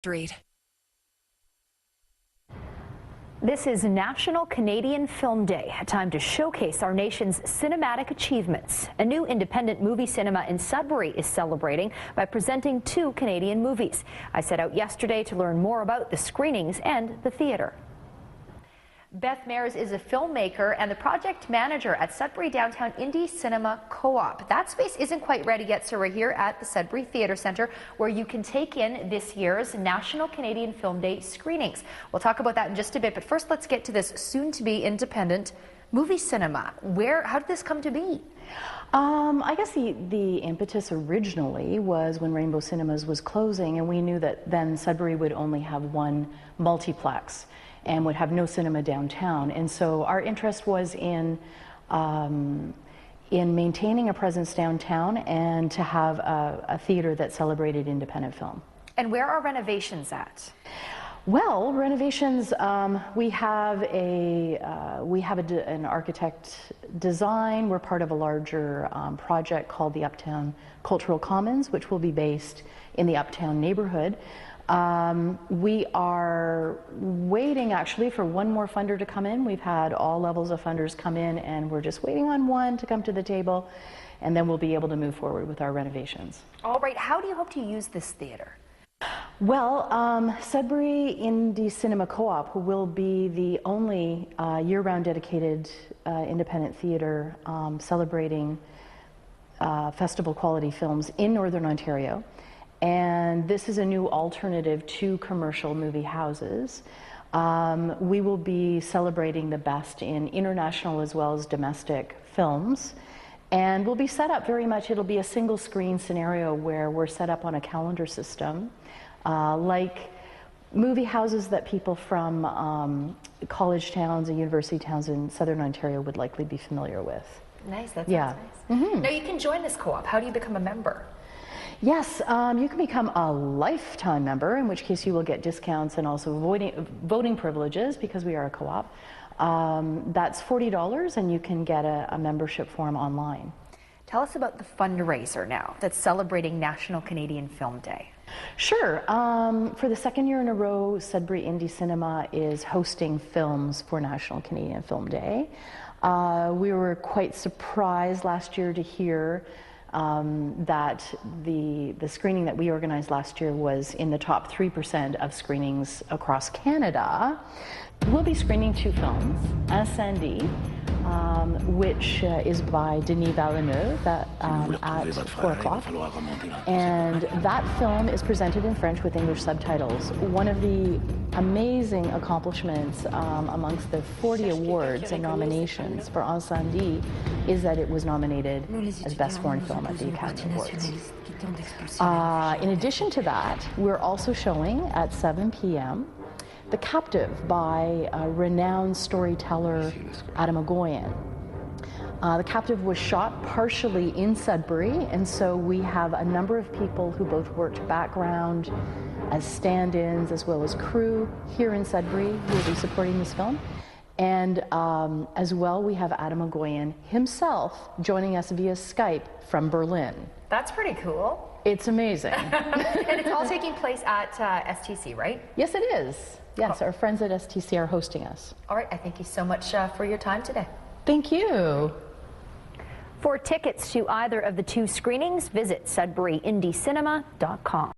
Street. This is National Canadian Film Day, a time to showcase our nation's cinematic achievements. A new independent movie cinema in Sudbury is celebrating by presenting 2 Canadian movies. I set out yesterday to learn more about the screenings and the theater. Beth Mares is a filmmaker and the project manager at Sudbury Downtown Indie Cinema Co-op. That space isn't quite ready yet, so we're here at the Sudbury Theatre Centre where you can take in this year's National Canadian Film Day screenings. We'll talk about that in just a bit, but first let's get to this soon-to-be independent movie cinema. How did this come to be? I guess the impetus originally was when Rainbow Cinemas was closing, and we knew that then Sudbury would only have one multiplex and would have no cinema downtown. And so our interest was in maintaining a presence downtown and to have a theater that celebrated independent film. And where are renovations at? Well, renovations, we have an architect design. We're part of a larger project called the Uptown Cultural Commons, which will be based in the Uptown neighborhood. We are waiting actually for one more funder to come in. We've had all levels of funders come in, and we're just waiting on one to come to the table, and then we'll be able to move forward with our renovations. All right, how do you hope to use this theater? Well, Sudbury Indie Cinema Co-op will be the only year-round dedicated independent theater celebrating festival quality films in Northern Ontario. And this is a new alternative to commercial movie houses. We will be celebrating the best in international as well as domestic films. And we'll be set up very much, it'll be a single screen scenario where we're set up on a calendar system, like movie houses that people from college towns and university towns in Southern Ontario would likely be familiar with. Nice, that sounds nice. Mm-hmm. Now you can join this co-op. How do you become a member? Yes, you can become a lifetime member, in which case you will get discounts and also voting privileges because we are a co-op. That's $40 and you can get a membership form online. Tell us about the fundraiser now that's celebrating National Canadian Film Day. Sure. For the second year in a row, Sudbury Indie Cinema is hosting films for National Canadian Film Day. We were quite surprised last year to hear that the screening that we organized last year was in the top 3% of screenings across Canada. We'll be screening 2 films, Incendie, which is by Denis Villeneuve at 4 o'clock. And that film is presented in French with English subtitles. One of the amazing accomplishments amongst the 40 awards and nominations for Incendie is that it was nominated as Best Foreign Film at the Academy Awards. In addition to that, we're also showing at 7 p.m. The Captive by renowned storyteller Adam Agoyan. The Captive was shot partially in Sudbury, and so we have a number of people who both worked background as stand-ins as well as crew here in Sudbury who will be supporting this film. And as well, we have Adam Agoyan himself joining us via Skype from Berlin. That's pretty cool. It's amazing. And it's all taking place at STC, right? Yes, it is. Yes, our friends at STC are hosting us. All right, I thank you so much for your time today. Thank you. For tickets to either of the 2 screenings, visit sudburyindiecinema.com.